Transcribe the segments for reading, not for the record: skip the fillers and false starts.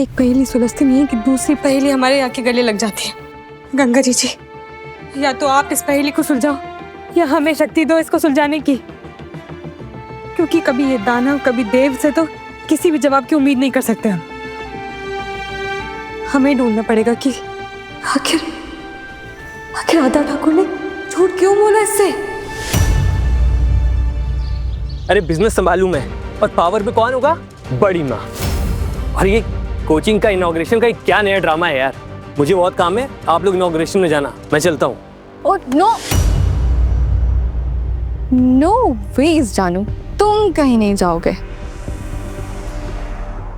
एक पहेली सुलझती नहीं है कि दूसरी पहेली हमारे आके गले लग जाती है। गंगा जी, या तो आप इस पहेली को सुलझाओ या हमें शक्ति दो इसको सुलझाने की, क्योंकि कभी ये दानव कभी देव से तो किसी भी जवाब की उम्मीद नहीं कर सकते हम। हमें ढूंढना पड़ेगा कि आखिर राधा ठाकुर ने झूठ क्यों बोला इससे। अरे बिजनेस संभालूं मैं, और पावर पे कौन होगा? बड़ी माँ। और ये कोचिंग का इनॉग्रेशन का क्या नया ड्रामा है यार। मुझे बहुत काम है, आप लोग इनॉग्रेशन में जाना, मैं चलता हूँ। ओह नो वेज जानू, तुम कहीं नहीं जाओगे।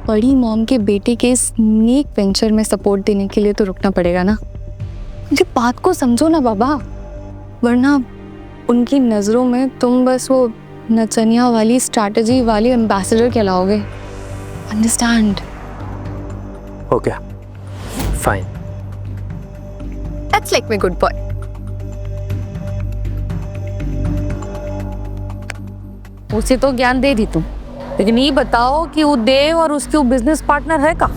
बड़ी मॉम के बेटे के इस नीक वेंचर में सपोर्ट देने के लिए तो रुकना पड़ेगा ना। मुझे बात को समझो ना बाबा, वरना उनकी नजरों में तुम बस वो नचनिया वाली स्ट्रैटेजी वाली एम्बेसडर कहलाओगे। अंडरस्टैंड? हो गया, fine. That's like my good boy. उसे तो ज्ञान दे दी तुम, लेकिन ये बताओ कि वो देव और उसके वो बिजनेस पार्टनर है का?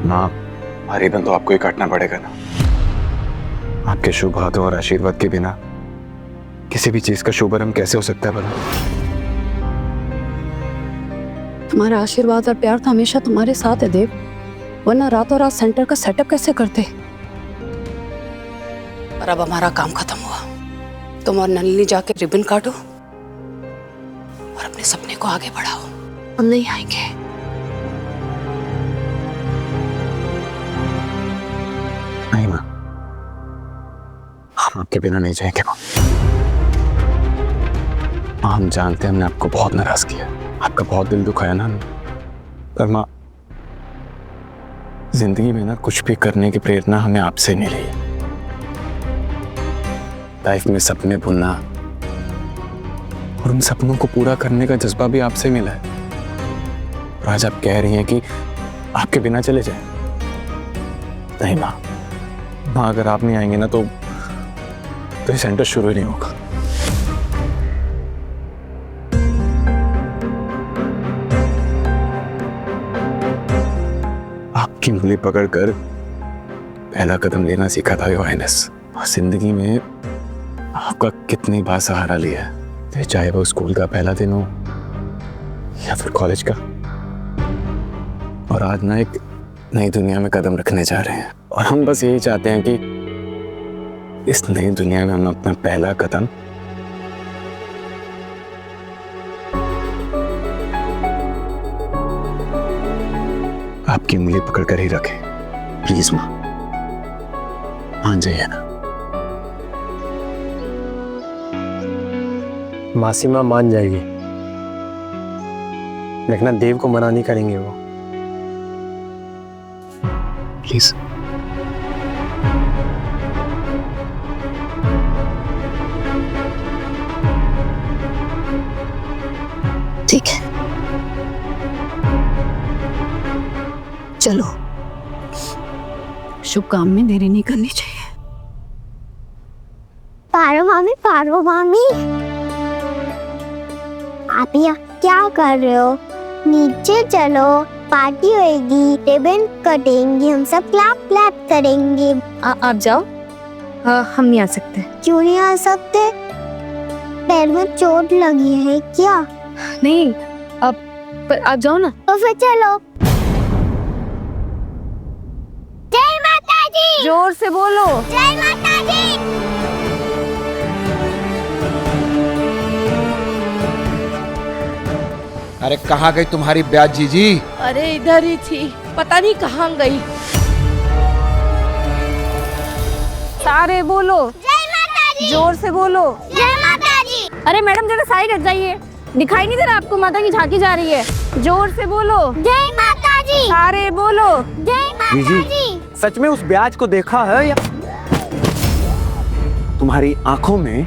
माँ, हमारी बंद तो आपको ही काटना पड़ेगा ना। आपके शुभ हाथों और आशीर्वाद के बिना किसी भी चीज का शुभारंभ कैसे हो सकता है भला? तुम्हारा आशीर्वाद और प्यार तो हमेशा तुम्हारे साथ है देव, वरना रातों रात सेंटर का सेटअप कैसे करते। और अब हमारा काम खत्म हुआ, तुम और नलिनी जाके रिबन काटो और अपने सपने को आगे बढ़ाओ। हम नहीं आएंगे। नहीं माँ, हम आपके बिना नहीं जाएंगे माँ। हम जानते हैं हमने आपको बहुत नाराज किया, आपका बहुत दिल दुखाया ना हमने। पर माँ, जिंदगी में ना कुछ भी करने की प्रेरणा हमें आपसे मिली है। लाइफ में सपने बुनना और उन सपनों को पूरा करने का जज्बा भी आपसे मिला है। और आज आप कह रही हैं कि आपके बिना चले जाए। नहीं माँ, माँ अगर आप नहीं आएंगे ना तो ये सेंटर शुरू ही नहीं होगा। आपकी उंगली पकड़कर पहला कदम लेना सीखा था योर हाइनेस। जिंदगी में आपका कितनी बार सहारा लिया है, चाहे वो स्कूल का पहला दिन हो या फिर कॉलेज का। और आज ना एक नई दुनिया में कदम रखने जा रहे हैं, और हम बस यही चाहते हैं कि इस नई दुनिया में हम अपना पहला कदम आपकी उंगली पकड़कर ही रखें। प्लीज माँ, मान जाइए ना। मासीमा मान जाएगी, देखना देव को मना नहीं करेंगे वो। प्लीज। ठीक है, चलो, शुभ काम में देरी नहीं करनी चाहिए। पारो मामी, आप यहाँ क्या कर रहे हो? नीचे चलो, पार्टी होएगी, रिबन कटेंगे, हम सब क्लैप करेंगे। आप जाओ, हम नहीं आ सकते। क्यों नहीं आ सकते? पैर में चोट लगी है क्या? नहीं, पर आप जाओ ना। तो फिर चलो। जय माता दी। जोर से बोलो। जय माता दी। अरे कहाँ गई तुम्हारी ब्याज जीजी? अरे इधर ही थी, पता नहीं कहाँ गई। सारे बोलो। जय माता दी। जोर से बोलो। जय माता दी। अरे मैडम जरा साइड हट जाइए, दिखाई नहीं दे रहा आपको माता की झांकी जा रही है। जोर से बोलो। जय माता दी। सारे बोलो। जय माता दी। सच में उस ब्याज को देखा है या तुम्हारी आंखों में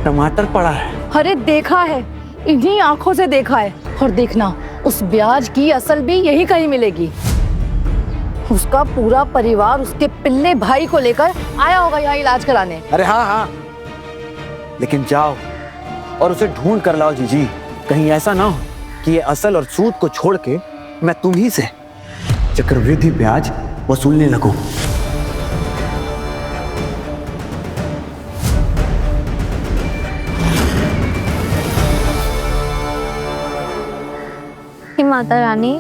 टमाटर पड़ा है? अरे देखा है, इन्हीं आंखों से देखा है। और देखना, उस ब्याज की असल भी यही कहीं मिलेगी। उसका पूरा परिवार उसके पिल्ले भाई को लेकर आया होगा यहाँ इलाज कराने। अरे हाँ, लेकिन जाओ और उसे ढूंढ कर लाओ जीजी। कहीं ऐसा ना हो कि ये असल और सूद को छोड़ के मैं तुम्ही से चक्रवृद्धि ब्याज वसूलने लगूं। हे माता रानी,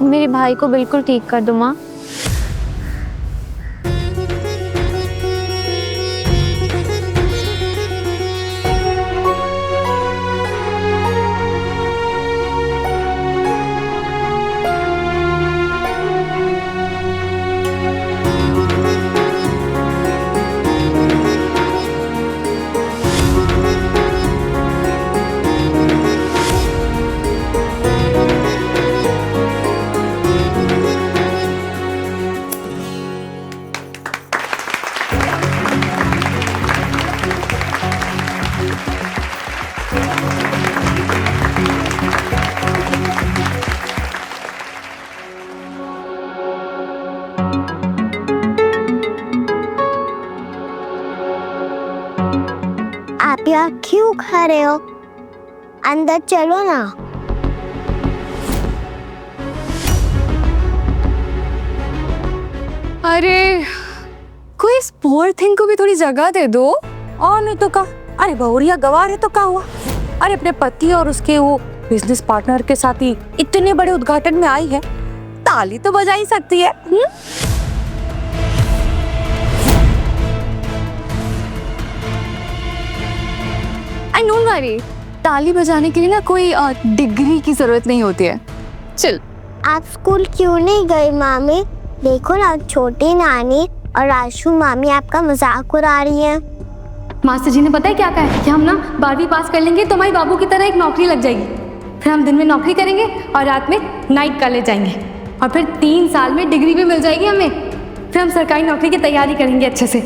मेरे भाई को बिल्कुल ठीक कर दो माँ। आप यहाँ क्यों खड़े हो? अंदर चलो ना। अरे कोई इस पोअर थिंग को भी थोड़ी जगह दे दो। और नहीं तो का, अरे बहुरिया गवार है तो क्या हुआ? अरे अपने पति और उसके वो बिजनेस पार्टनर के साथ ही इतने बड़े उद्घाटन में आई है, ताली तो बजा ही सकती है। आई डोंट वरी, ताली बजाने के लिए ना कोई डिग्री की जरूरत नहीं होती है। चल। आप स्कूल क्यों नहीं गए मामी? देखो ना, छोटी नानी और आशु मामी आपका मजाक उड़ा रही है। मास्टर जी ने पता है क्या कहा है कि हम ना 12वीं पास कर लेंगे तो हमारे बाबू की तरह एक नौकरी लग जाएगी। फिर हम दिन में नौकरी करेंगे और रात में नाइट कॉलेज जाएंगे और फिर 3 साल में डिग्री भी मिल जाएगी हमें। फिर हम सरकारी नौकरी की तैयारी करेंगे अच्छे से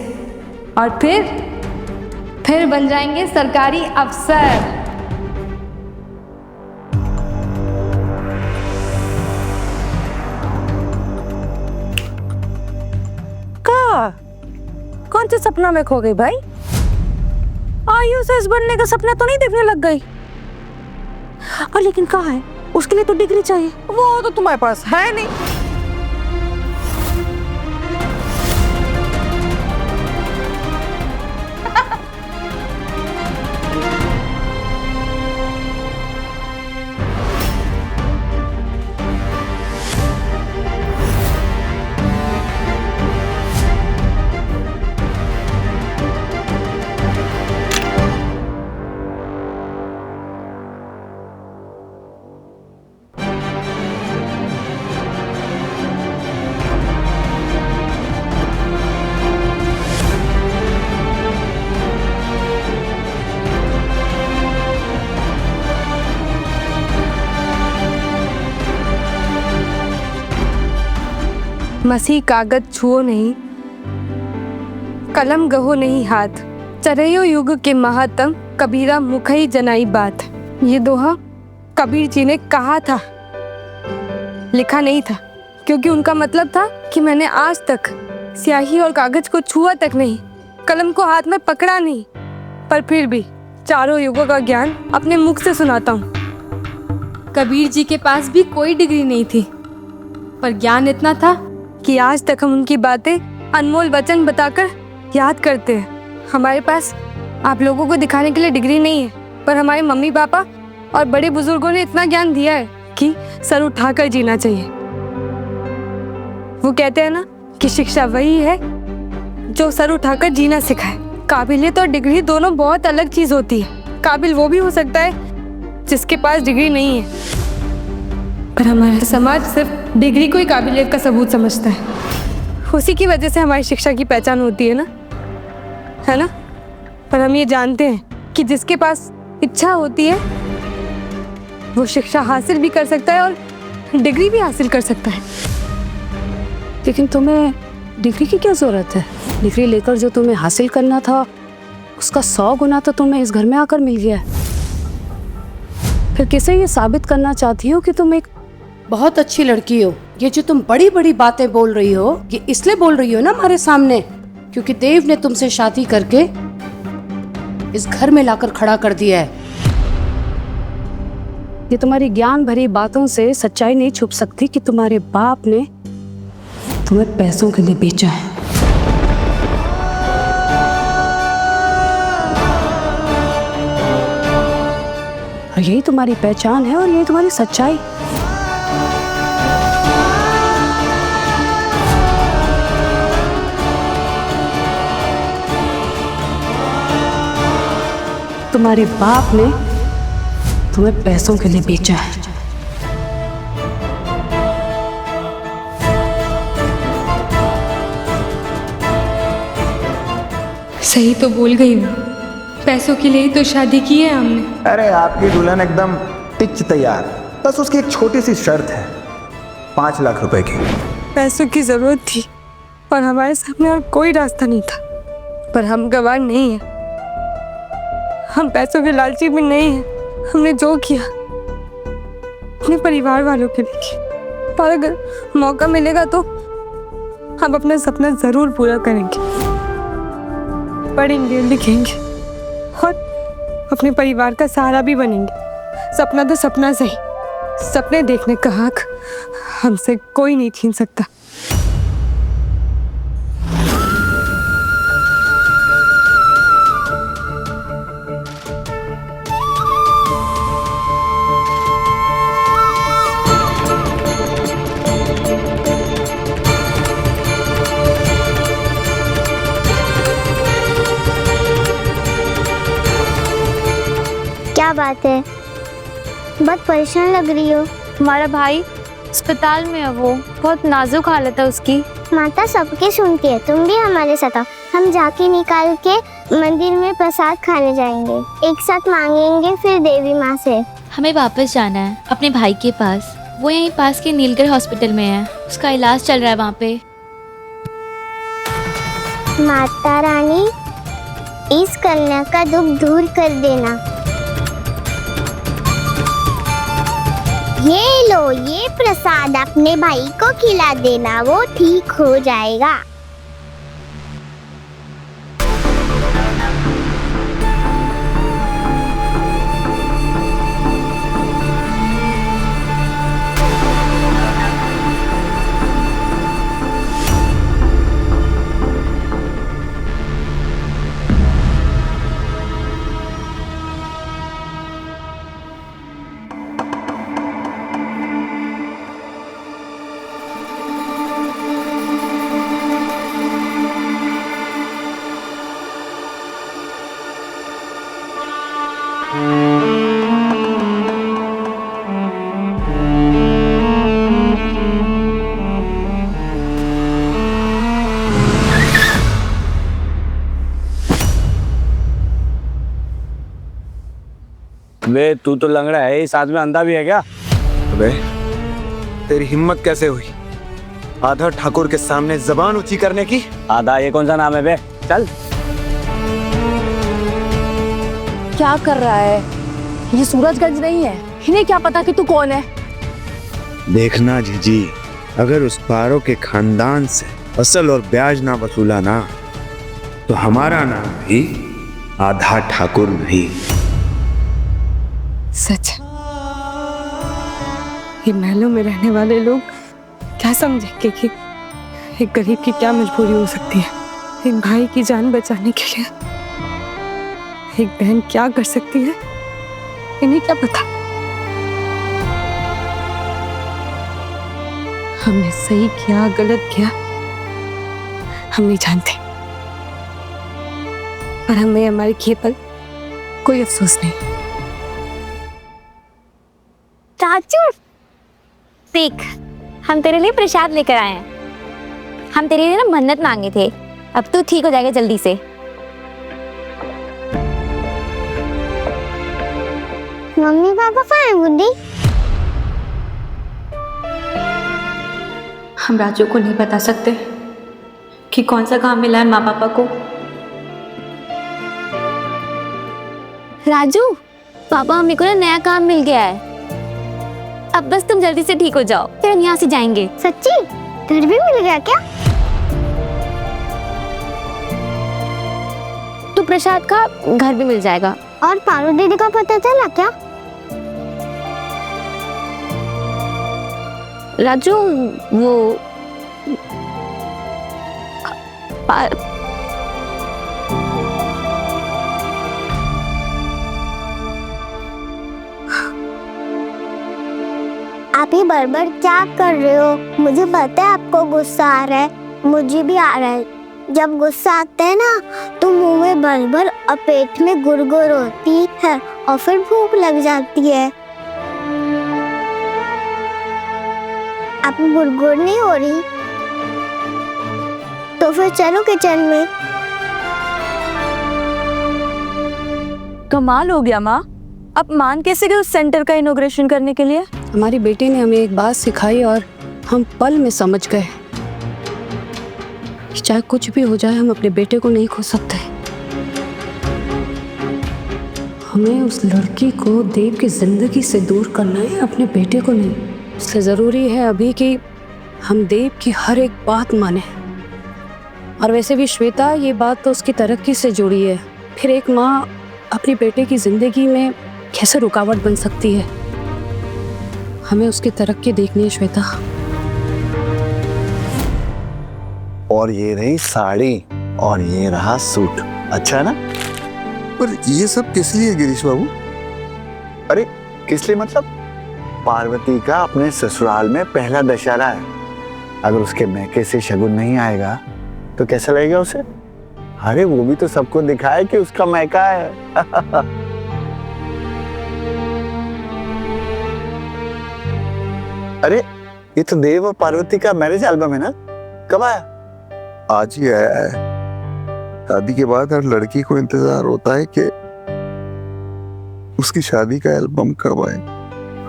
और फिर बन जाएंगे सरकारी अफसर। कौन से सपना में खो गई भाई? आईएएस बनने का सपना तो नहीं देखने लग गई? और लेकिन कहाँ है? उसके लिए तो डिग्री चाहिए, वो तो तुम्हारे पास है नहीं। मसी कागज छुओ नहीं, कलम गहो नहीं हाथ, चरयो युग के महात्म कबीरा मुखई जनाई बात। ये दोहा कबीर जी ने कहा था, लिखा नहीं था, क्योंकि उनका मतलब था कि मैंने आज तक स्याही और कागज को छुआ तक नहीं, कलम को हाथ में पकड़ा नहीं, पर फिर भी चारों युगों का ज्ञान अपने मुख से सुनाता हूँ। कबीर जी के पास भी कोई डिग्री नहीं थी, पर ज्ञान इतना था कि आज तक हम उनकी बातें अनमोल वचन बताकर याद करते हैं। हमारे पास आप लोगों को दिखाने के लिए डिग्री नहीं है, पर हमारे मम्मी पापा और बड़े बुजुर्गों ने इतना ज्ञान दिया है कि सर उठाकर जीना चाहिए। वो कहते हैं ना कि शिक्षा वही है जो सर उठाकर जीना सिखाए। काबिलियत और डिग्री दोनों बहुत अलग चीज होती है। काबिल वो भी हो सकता है जिसके पास डिग्री नहीं है, पर हमारा समाज सिर्फ डिग्री को ही काबिलियत का सबूत समझता है। उसी की वजह से हमारी शिक्षा की पहचान होती है ना, है ना? पर हम ये जानते हैं कि जिसके पास इच्छा होती है वो शिक्षा हासिल भी कर सकता है और डिग्री भी हासिल कर सकता है। लेकिन तुम्हें डिग्री की क्या जरूरत है? डिग्री लेकर जो तुम्हें हासिल करना था उसका 100 गुना तो तुम्हें इस घर में आकर मिल गया है। फिर किसे ये साबित करना चाहती हो कि तुम एक बहुत अच्छी लड़की हो? ये जो तुम बड़ी बड़ी बातें बोल रही हो, ये इसलिए बोल रही हो ना हमारे सामने क्योंकि देव ने तुमसे शादी करके इस घर में लाकर खड़ा कर दिया है। ये तुम्हारी ज्ञान भरी बातों से सच्चाई नहीं छुप सकती कि तुम्हारे बाप ने तुम्हें पैसों के लिए बेचा है। और यही तुम्हारी पहचान है और यही तुम्हारी सच्चाई। तुम्हारे बाप ने तुम्हें पैसों के लिए बेचा है। सही तो बोल गई वो, पैसों के लिए ही तो शादी की है हमने। अरे आपकी दुल्हन एकदम टिच तैयार, बस उसकी एक छोटी सी शर्त है, 5 लाख रुपए की। पैसों की जरूरत थी और हमारे सामने और कोई रास्ता नहीं था, पर हम गवार नहीं है, हम पैसों के लालची भी नहीं है। हमने जो किया अपने परिवार वालों के लिए किया, पर अगर मौका मिलेगा तो हम अपना सपना जरूर पूरा करेंगे, पढ़ेंगे लिखेंगे और अपने परिवार का सहारा भी बनेंगे। सपना तो सपना सही, सपने देखने का हक हमसे कोई नहीं छीन सकता। क्या बात है, बहुत परेशान लग रही हो। हमारा भाई अस्पताल में है, वो बहुत नाजुक हालत है उसकी। माता सबके सुनती है, तुम भी हमारे साथ आओ। हम जाके निकाल के मंदिर में प्रसाद खाने जाएंगे, एक साथ मांगेंगे फिर देवी माँ से। हमें वापस जाना है अपने भाई के पास, वो यहीं पास के नीलगढ़ हॉस्पिटल में है, उसका इलाज चल रहा है वहाँ पे। माता रानी इस कन्या का दुख दूर कर देना। ये लो, ये प्रसाद अपने भाई को खिला देना, वो ठीक हो जाएगा। वे तू तो लंगड़ा है, इस आदमी अंधा भी है क्या? अबे तेरी हिम्मत कैसे हुई आधा ठाकुर के सामने जबान ऊंची करने की? आधा ये कौन सा नाम है बे? चल। क्या कर रहा है? ये सूरजगंज नहीं है, इन्हें क्या पता कि तू कौन है? देखना जीजी, अगर उस पारो के खानदान से असल और ब्याज ना वसूला ना, तो हमारा नाम भी आधा ठाकुर नहीं। सच, ये महलों में रहने वाले लोग क्या समझेंगे कि एक गरीब की क्या मजबूरी हो सकती है। एक भाई की जान बचाने के लिए एक बहन क्या कर सकती है, इन्हें क्या पता। हमने सही किया गलत किया हम नहीं जानते, पर हमें हमारे किए पर कोई अफसोस नहीं। चाचू देख, हम तेरे लिए प्रसाद लेकर आए हैं। हम तेरे लिए ना मन्नत मांगे थे, अब तू ठीक हो जाएगा जल्दी से। मम्मी पापा कहाँ है बुड्ढी? हम राजू को नहीं बता सकते कि कौन सा काम मिला है माँ पापा को। राजू, पापा मम्मी को ना नया काम मिल गया है, अब बस तुम जल्दी से ठीक हो जाओ, फिर हम यहाँ से जाएंगे। सच्ची? घर भी मिल गया क्या? तो प्रसाद का घर भी मिल जाएगा। और पारो दीदी का पता चला क्या? राजू वो आप ही बड़बड़ क्या कर रहे हो? मुझे पता है आपको गुस्सा आ रहा है, मुझे भी आ रहा है। जब गुस्सा आता है ना तो मुंह में बड़बड़ और पेट में गुड़गुड़ होती है और फिर भूख लग जाती है। आप गुड़गुड़ नहीं हो रही? तो फिर चलो किचन में। कमाल हो गया माँ, अब मान कैसे गए उस सेंटर का इनॉग्रेशन करने के लिए? हमारी बेटी ने हमें एक बात सिखाई और हम पल में समझ गए कि चाहे कुछ भी हो जाए हम अपने बेटे को नहीं खो सकते। हमें उस लड़की को देव की जिंदगी से दूर करना है, अपने बेटे को नहीं। इसलिए ज़रूरी है अभी कि हम देव की हर एक बात माने। और वैसे भी श्वेता, ये बात तो उसकी तरक्की से जुड़ी है। फिर एक माँ अपने बेटे की जिंदगी में कैसे रुकावट बन सकती है? हमें उसकी तरक्की देखनी है श्वेता। और ये रही साड़ी और ये रहा सूट, अच्छा ना? पर ये सब किस लिए गिरीश बाबू? अरे किस लिए मतलब? पार्वती का अपने ससुराल में पहला दशहरा है। अगर उसके मैके से शगुन नहीं आएगा तो कैसा लगेगा उसे? अरे वो भी तो सबको दिखाए कि उसका मैका है। अरे ये तो देव और पार्वती का मैरिज एल्बम है ना? कब आया? आज ही आया है। शादी के बाद हर लड़की को इंतजार होता है कि उसकी शादी का एल्बम कब आए।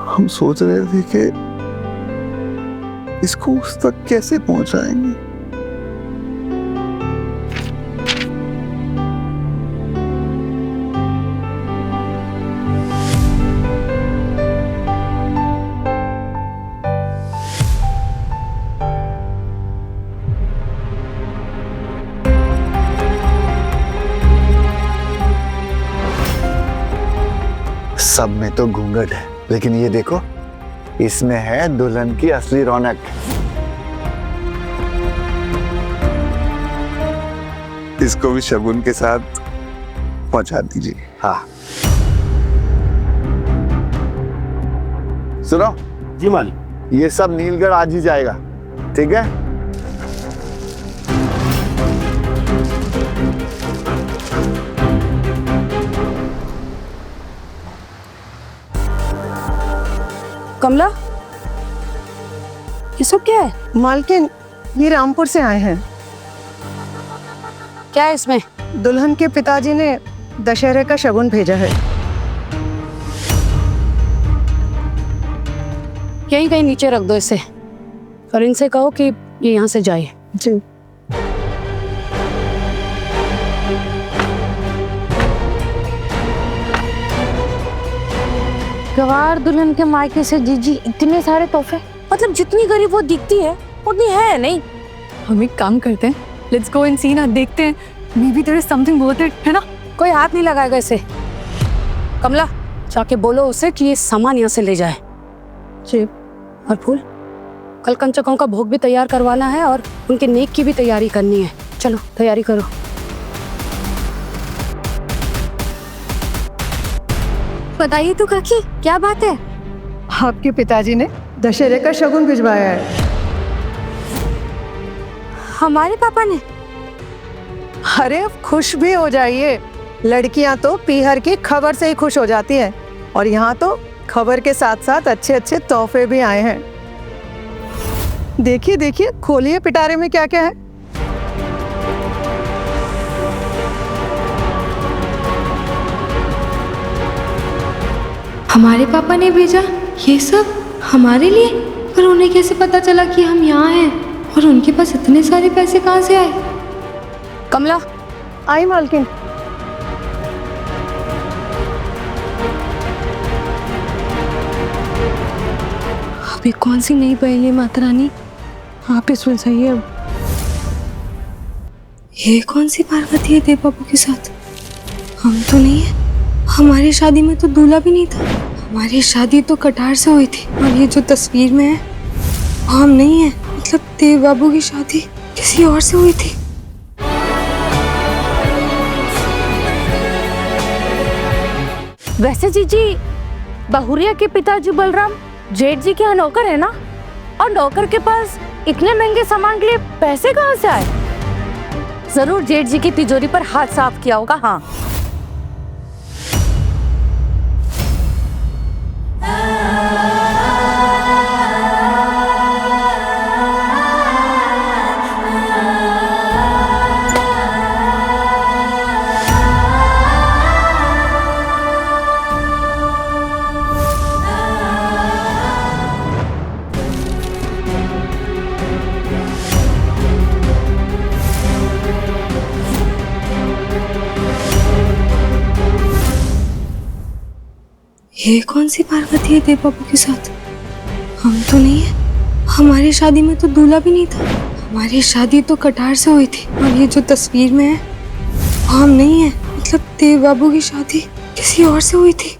हम सोच रहे थे कि इसको उस तक कैसे पहुंचाएंगे। सब में तो घूंघट है, लेकिन ये देखो, इसमें है दुल्हन की असली रौनक। इसको भी शगुन के साथ पहुंचा दीजिए। हाँ सुनो जी मालिक। ये सब नीलगढ़ आज ही जाएगा, ठीक है? कमला, ये सब क्या है? मालकिन, ये रामपुर से आए हैं। क्या है इसमें? दुल्हन के पिताजी ने दशहरे का शगुन भेजा है। यहीं कहीं नीचे रख दो इसे और इनसे कहो कि ये यहाँ से जाए। जी। गवार दुल्हन के मायके से जीजी इतने सारे तोहफे, मतलब जितनी गरीब वो दिखती है उतनी है नहीं। हम एक काम करते हैं, लेट्स गो एंड सी ना, देखते हैं, maybe there is something worth it, है ना? कोई हाथ नहीं लगाएगा इसे। कमला, जाके बोलो उसे कि ये सामान यहाँ से ले जाए। जी। और फूल, कल कंचकों का भोग भी तैयार करवाना है और उनके नेक की भी तैयारी करनी है। चलो तैयारी करो। बताइए तो काकी, क्या बात है? आपके पिताजी ने दशहरे का शगुन भिजवाया है। हमारे पापा ने? अरे अब खुश भी हो जाइए, लड़कियां तो पीहर की खबर से ही खुश हो जाती हैं, और यहाँ तो खबर के साथ साथ अच्छे अच्छे तोहफे भी आए हैं। देखिए देखिए, खोलिए पिटारे में क्या क्या है। हमारे पापा ने भेजा ये सब हमारे लिए? पर उन्हें कैसे पता चला कि हम यहाँ हैं? और उनके पास इतने सारे पैसे कहाँ से आए? कमला, आई मालकिन। अभी कौन सी नई पहेली माता रानी? आप इस सुलझाइए अब। ये कौन सी पार्वती है देव बाबू के साथ? हम तो नहीं है। हमारी शादी में तो दूल्हा भी नहीं था। हमारी शादी तो कटार से हुई थी, और ये जो तस्वीर में है हम नहीं है, मतलब देव बाबू की शादी किसी और से हुई थी। वैसे जीजी, बहुरिया के पिताजी बलराम जेठ जी के यहाँ नौकर है ना, और नौकर के पास इतने महंगे सामान के लिए पैसे कहाँ से आए? जरूर जेठ जी की तिजोरी पर हाथ साफ किया होगा। हाँ, ये कौन सी पार्वती है देव बाबू के साथ? हम तो नहीं है, हमारी शादी में तो दूल्हा भी नहीं था। हमारी शादी तो कटार से हुई थी, और ये जो तस्वीर में है हम नहीं है, मतलब देव बाबू की शादी किसी और से हुई थी।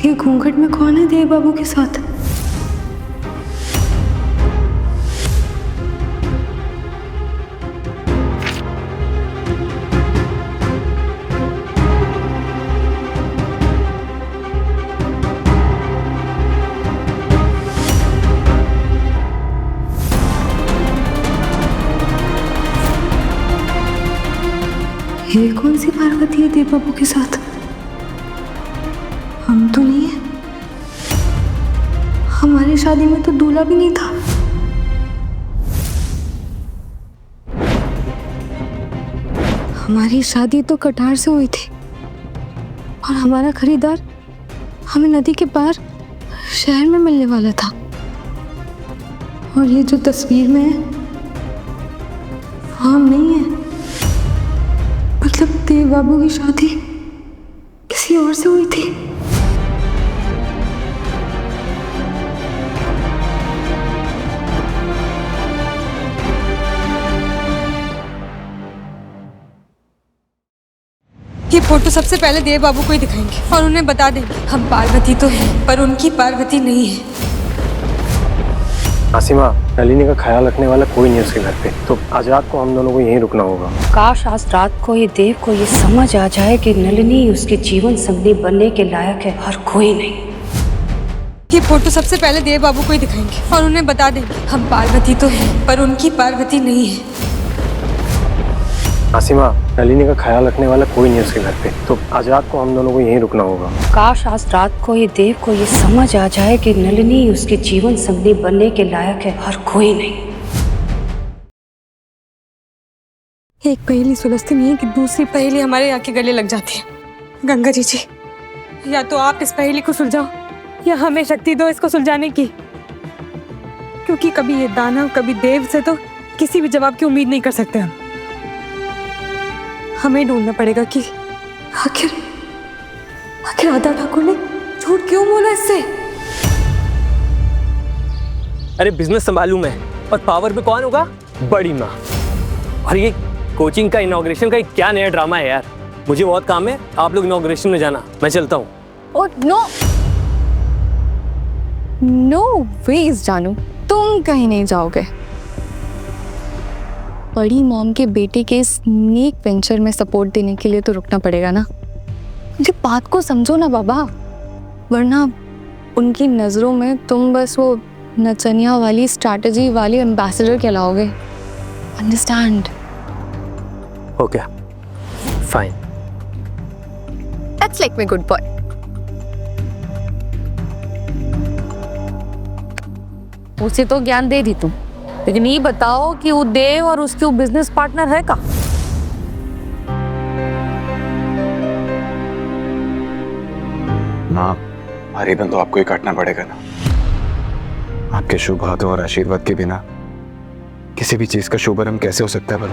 ये घूंघट में कौन है देव बाबू के साथ? ये कौन सी पार्वती है देव बाबू के साथ? हम तो नहीं है, हमारी शादी में तो दूल्हा भी नहीं था। हमारी शादी तो कटार से हुई थी, और हमारा खरीदार हमें नदी के पार शहर में मिलने वाला था। और ये जो तस्वीर में है हम नहीं है, मतलब देव बाबू की शादी किसी और से हुई थी। ये फोटो सबसे पहले देव बाबू को ही दिखाएंगे और उन्हें बता देंगे हम पार्वती तो हैं, पर उनकी पार्वती नहीं है। आसिमा, नलिनी का ख्याल रखने वाला कोई नहीं उसके घर पे, तो आज रात को हम दोनों को यहीं रुकना होगा। काश आज रात को ये देव को ये समझ आ जाए कि नलिनी उसके जीवन संगनी बनने के लायक है और कोई नहीं। ये फोटो सबसे पहले देव बाबू को ही दिखाएंगे और उन्हें बता देंगे हम पार्वती तो हैं, पर उनकी पार्वती नहीं है। आसिमा, नलिनी का ख्याल रखने वाला कोई नहीं उसके घर पे, तो आज रात को हम दोनों को यहीं रुकना होगा। काश आज रात को ये देव को ये समझ आ जाए कि नलिनी उसके जीवन संगनी बनने के लायक है और कोई नहीं। एक पहेली सुलझती नहीं है कि दूसरी पहेली हमारे यहाँ के गले लग जाती है। गंगा जी, या तो आप इस पहेली को सुलझाओ या हमें शक्ति दो इसको सुलझाने की, क्योंकि कभी ये दानव कभी देव से तो किसी भी जवाब की उम्मीद नहीं कर सकते हम। हमें ढूंढना पड़ेगा कि आखिर राधा ठाकुर ने झूठ क्यों बोला इससे। अरे बिजनेस संभालूं मैं, और पावर पे कौन होगा? बड़ी माँ। और ये कोचिंग का इनॉग्रेशन का क्या नया ड्रामा है यार। मुझे बहुत काम है, आप लोग इनॉग्रेशन में जाना, मैं चलता हूँ। ओ नो वेज जानू, तुम कहीं नहीं जाओगे। बड़ी मॉम के बेटे के इस नेक वेंचर में सपोर्ट देने के लिए तो रुकना पड़ेगा ना। मुझे बात को समझो ना बाबा, वरना उनकी नज़रों में तुम बस वो नचनिया वाली स्ट्रैटेजी वाली एम्बेसडर कहलाओगे। अंडरस्टैंड? हो गया, fine. That's like my good boy. उसे तो ज्ञान दे दी तुम, लेकिन ये बताओ कि वो देव और उसके वो बिजनेस पार्टनर है का? माँ, हमारी बंद तो आपको ही काटना पड़ेगा ना। आपके शुभ हाथों और आशीर्वाद के बिना किसी भी चीज का शुभारंभ कैसे हो सकता है भला?